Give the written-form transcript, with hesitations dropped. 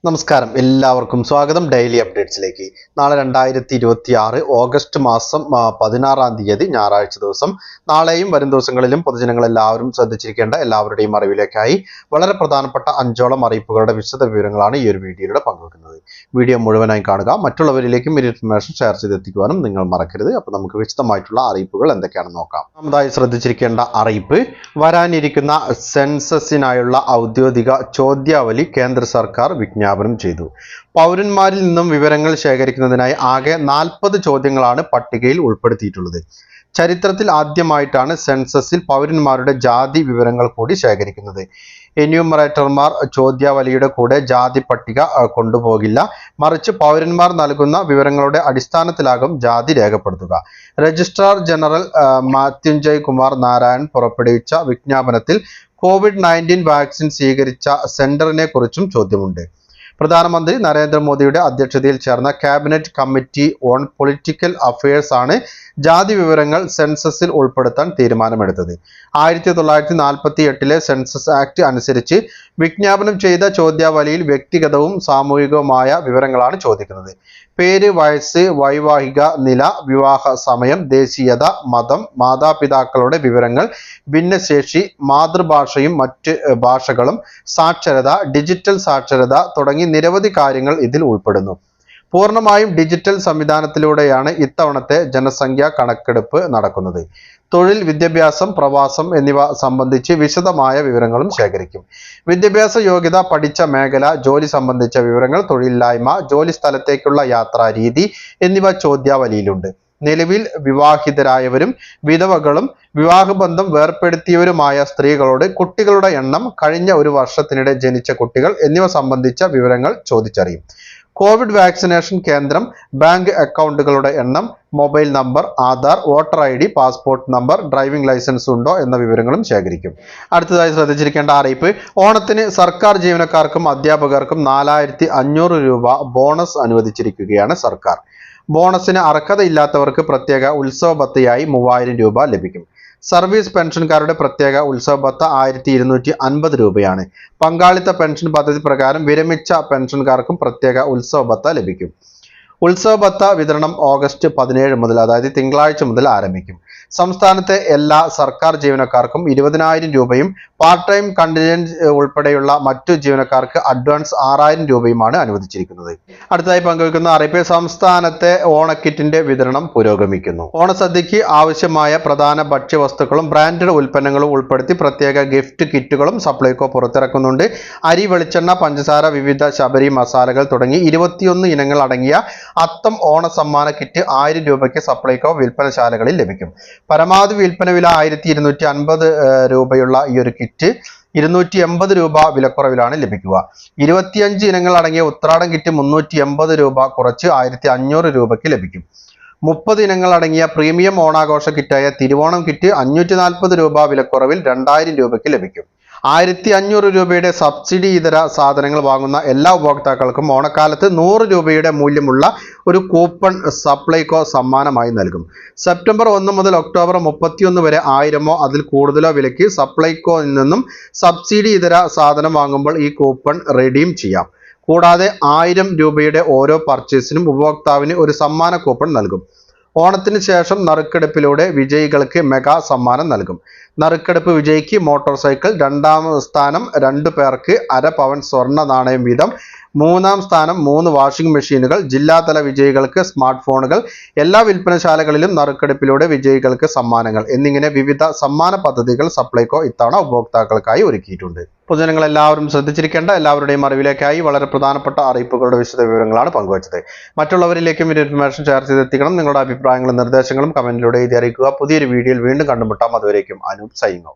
നമസ്കാരം, എല്ലാവർക്കും സ്വാഗതം ഡെയിലി അപ്ഡേറ്റ്സിലേക്ക്. നാളെ 2026 ഓഗസ്റ്റ് മാസം 16-ാം തീയതി ഞായറാഴ്ച ദിവസം. നാളെയും വരും ദിവസങ്ങളിലും പൊതുജനങ്ങൾ എല്ലാവരും ശ്രദ്ധിച്ചിരിക്കേണ്ട എല്ലാവരുടെയും അറിവിലേക്കായി വളരെ പ്രധാനപ്പെട്ട 5ഓളം അറിയിപ്പുകളുടെ വിശദ വിവരങ്ങളാണ് ഈ ഒരു വീഡിയോയിലൂടെ പങ്കുവെക്കുന്നത്. വീഡിയോ മുഴുവനായി കാണുക, മറ്റുള്ളവരിലേക്കും ഈ ഇൻഫർമേഷൻ ഷെയർ ചെയ്തെത്തിക്കുവാനും നിങ്ങൾ മറക്കരുത്. അപ്പോൾ നമുക്ക് വിശദമായിട്ടുള്ള അറിയിപ്പുകൾ എന്തൊക്കെയാണെന്ന് നോക്കാം. ഒന്നാമതായി ശ്രദ്ധിച്ചിരിക്കേണ്ട അറിയിപ്പ്, വരാനിരിക്കുന്ന സെൻസസിനായുള്ള ഔദ്യോഗിക ചോദ്യാവലി കേന്ദ്ര സർക്കാർ വിജ്ഞാപനം ചെയ്തു. പൗരന്മാരിൽ നിന്നും വിവരങ്ങൾ ശേഖരിക്കുന്നതിനായി ആകെ 40 ചോദ്യങ്ങളാണ് പട്ടികയിൽ ഉൾപ്പെടുത്തിയിട്ടുള്ളത്. ചരിത്രത്തിൽ ആദ്യമായിട്ടാണ് സെൻസസിൽ പൗരന്മാരുടെ ജാതി വിവരങ്ങൾ കൂടി ശേഖരിക്കുന്നത്. എന്യൂമറേറ്റർമാർ ചോദ്യാവലിയുടെ കൂടെ ജാതി പട്ടിക കൊണ്ടുപോകില്ല, മറിച്ച് പൗരന്മാർ നൽകുന്ന വിവരങ്ങളുടെ അടിസ്ഥാനത്തിലാകും ജാതി രേഖപ്പെടുത്തുക. രജിസ്ട്രാർ ജനറൽ മാത്യുഞ്ജയ് കുമാർ നാരായൺ പുറപ്പെടുവിച്ച വിജ്ഞാപനത്തിൽ COVID-19 വാക്സിൻ സ്വീകരിച്ച സെന്ററിനെ കുറിച്ചും ചോദ്യമുണ്ട്. പ്രധാനമന്ത്രി നരേന്ദ്രമോദിയുടെ അധ്യക്ഷതയിൽ ചേർന്ന cabinet committee on political affairs ആണ് ജാതി വിവരങ്ങൾ സെൻസസിൽ ഉൾപ്പെടുത്താൻ തീരുമാനമെടുത്തത്. 1948 സെൻസസ് ആക്ട് അനുസരിച്ച് വിജ്ഞാപനം ചെയ്ത ചോദ്യാവലിയിൽ വ്യക്തിഗതവും സാമൂഹികവുമായ വിവരങ്ങളാണ് ചോദിക്കുന്നത്. പേര്, വയസ്സ്, വൈവാഹിക നില, വിവാഹ സമയം, ദേശീയത, മതം, മാതാപിതാക്കളുടെ വിവരങ്ങൾ, ഭിന്നശേഷി, മാതൃഭാഷയും മറ്റ് ഭാഷകളും, സാക്ഷരത, ഡിജിറ്റൽ സാക്ഷരത തുടങ്ങി നിരവധി കാര്യങ്ങൾ ഇതിൽ ഉൾപ്പെടുന്നു. പൂർണ്ണമായും ഡിജിറ്റൽ സംവിധാനത്തിലൂടെയാണ് ഇത്തവണത്തെ ജനസംഖ്യാ കണക്കെടുപ്പ് നടക്കുന്നത്. തൊഴിൽ, വിദ്യാഭ്യാസം, പ്രവാസം എന്നിവ സംബന്ധിച്ച് വിശദമായ വിവരങ്ങളും ശേഖരിക്കും. വിദ്യാഭ്യാസ യോഗ്യത, പഠിച്ച മേഖല, ജോലി സംബന്ധിച്ച വിവരങ്ങൾ, തൊഴിലില്ലായ്മ, ജോലി സ്ഥലത്തേക്കുള്ള യാത്രാ രീതി എന്നിവ ചോദ്യാവലിയിലുണ്ട്. നിലവിൽ വിവാഹിതരായവരും വിധവകളും വിവാഹബന്ധം വേർപ്പെടുത്തിയവരുമായ സ്ത്രീകളോട് കുട്ടികളുടെ എണ്ണം, കഴിഞ്ഞ ഒരു വർഷത്തിനിടെ ജനിച്ച കുട്ടികൾ എന്നിവ സംബന്ധിച്ച വിവരങ്ങൾ ചോദിച്ചറിയും. കോവിഡ് വാക്സിനേഷൻ കേന്ദ്രം, ബാങ്ക് അക്കൗണ്ടുകളുടെ എണ്ണം, mobile number, Aadhaar, voter ID, passport number, driving licence ഉണ്ടോ എന്ന വിവരങ്ങളും ശേഖരിക്കും. അടുത്തതായി ശ്രദ്ധിച്ചിരിക്കേണ്ട അറിയിപ്പ്, ഓണത്തിന് സർക്കാർ ജീവനക്കാർക്കും അധ്യാപകർക്കും 4500 രൂപ ബോണസ് അനുവദിച്ചിരിക്കുകയാണ് സർക്കാർ. ബോണസിന് അർഹതയില്ലാത്തവർക്ക് പ്രത്യേക ഉത്സവ ഭത്തയായി 3000 രൂപ ലഭിക്കും. സർവീസ് പെൻഷൻകാരുടെ പ്രത്യേക ഉത്സവ ഭത്ത 1250 രൂപയാണ്. പങ്കാളിത്ത പെൻഷൻ പദ്ധതി പ്രകാരം വിരമിച്ച പെൻഷൻകാർക്കും പ്രത്യേക ഉത്സവ ഭത്ത ലഭിക്കും. ഉത്സവ ഭത്ത വിതരണം ഓഗസ്റ്റ് 17 മുതൽ, അതായത് തിങ്കളാഴ്ച മുതൽ ആരംഭിക്കും. സംസ്ഥാനത്തെ എല്ലാ സർക്കാർ ജീവനക്കാർക്കും 20,000 രൂപയും പാർട്ട് ടൈം കണ്ടിജന്റ് ഉൾപ്പെടെയുള്ള മറ്റു ജീവനക്കാർക്ക് അഡ്വാൻസ് 6000 രൂപയുമാണ് അനുവദിച്ചിരിക്കുന്നത്. അടുത്തതായി പങ്കുവയ്ക്കുന്ന അറിയിപ്പ്, സംസ്ഥാനത്തെ ഓണക്കിറ്റിന്റെ വിതരണം പുരോഗമിക്കുന്നു. ഓണസദ്യക്ക് ആവശ്യമായ പ്രധാന ഭക്ഷ്യവസ്തുക്കളും ബ്രാൻഡഡ് ഉൽപ്പന്നങ്ങളും ഉൾപ്പെടുത്തി പ്രത്യേക ഗിഫ്റ്റ് കിറ്റുകളും സപ്ലൈകോ പുറത്തിറക്കുന്നുണ്ട്. അരി, വെളിച്ചെണ്ണ, പഞ്ചസാര, വിവിധ ശബരി മസാലകൾ തുടങ്ങി 21 ഇനങ്ങൾ അടങ്ങിയ അത്തം ഓണ സമ്മാന കിറ്റ് 1000 രൂപയ്ക്ക് സപ്ലൈകോ വിൽപ്പനശാലകളിൽ ലഭിക്കും. പരമാവധി വിൽപ്പന വില 1250 രൂപയുള്ള ഈ ഒരു കിറ്റ് 280 രൂപ വിലക്കുറവിലാണ് ലഭിക്കുക. 25 ഇനങ്ങൾ അടങ്ങിയ ഉത്രാടം കിറ്റ് 380 രൂപ കുറച്ച് 1500 രൂപയ്ക്ക് ലഭിക്കും. 30 ഇനങ്ങൾ അടങ്ങിയ പ്രീമിയം ഓണാഘോഷ കിറ്റായ തിരുവോണം കിറ്റ് 540 രൂപ വിലക്കുറവിൽ 2000 രൂപയ്ക്ക് ലഭിക്കും. 1500 രൂപയുടെ സബ്സിഡി ഇതര സാധനങ്ങൾ വാങ്ങുന്ന എല്ലാ ഉപഭോക്താക്കൾക്കും ഓണക്കാലത്ത് 100 രൂപയുടെ മൂല്യമുള്ള ഒരു കൂപ്പൺ സപ്ലൈകോ സമ്മാനമായി നൽകും. സെപ്റ്റംബർ 1 മുതൽ ഒക്ടോബർ 31 വരെ 1000 അതിൽ കൂടുതലോ വിലയ്ക്ക് സപ്ലൈകോയിൽ നിന്നും സബ്സിഡി ഇതര സാധനം വാങ്ങുമ്പോൾ ഈ കൂപ്പൺ റെഡീം ചെയ്യാം. കൂടാതെ 1000 രൂപയുടെ ഓരോ പർച്ചേസിനും ഉപഭോക്താവിന് ഒരു സമ്മാന കൂപ്പൺ നൽകും. ഓണത്തിന് ശേഷം നറുക്കെടുപ്പിലൂടെ വിജയികൾക്ക് മെഗാ സമ്മാനം നൽകും. നറുക്കെടുപ്പ് വിജയിക്ക് മോട്ടോർ സൈക്കിൾ, 2ാം സ്ഥാനം 2 പേർക്ക് 1/2 പവൻ സ്വർണ്ണ നാണയം വീതം, 3ാം സ്ഥാനം 3 വാഷിംഗ് മെഷീനുകൾ, ജില്ലാതല വിജയികൾക്ക് സ്മാർട്ട് ഫോണുകൾ, എല്ലാ വിൽപ്പനശാലകളിലും നറുക്കെടുപ്പിലൂടെ വിജയികൾക്ക് സമ്മാനങ്ങൾ എന്നിങ്ങനെ വിവിധ സമ്മാന പദ്ധതികൾ സപ്ലൈകോ ഇത്തവണ ഉപഭോക്താക്കൾക്കായി ഒരുക്കിയിട്ടുണ്ട്. പൊതുജനങ്ങൾ എല്ലാവരും ശ്രദ്ധിച്ചിരിക്കേണ്ട എല്ലാവരുടെയും അറിവിലേക്കായി വളരെ പ്രധാനപ്പെട്ട അറിയിപ്പുകളുടെ വിശദ വിവരങ്ങളാണ് പങ്കുവച്ചത്. മറ്റുള്ളവരിലേക്കും ഈ ഇൻഫർമേഷൻ ഷെയർ ചെയ്തെത്തിക്കണം. നിങ്ങളുടെ അഭിപ്രായങ്ങളും നിർദ്ദേശങ്ങളും കമന്റിലൂടെ എഴുതി അറിയിക്കുക. പുതിയൊരു വീഡിയോയിൽ വീണ്ടും കണ്ടുമുട്ടാം. അതുവരേക്കും അനൂപ് സൈനിങ് ഔട്ട്.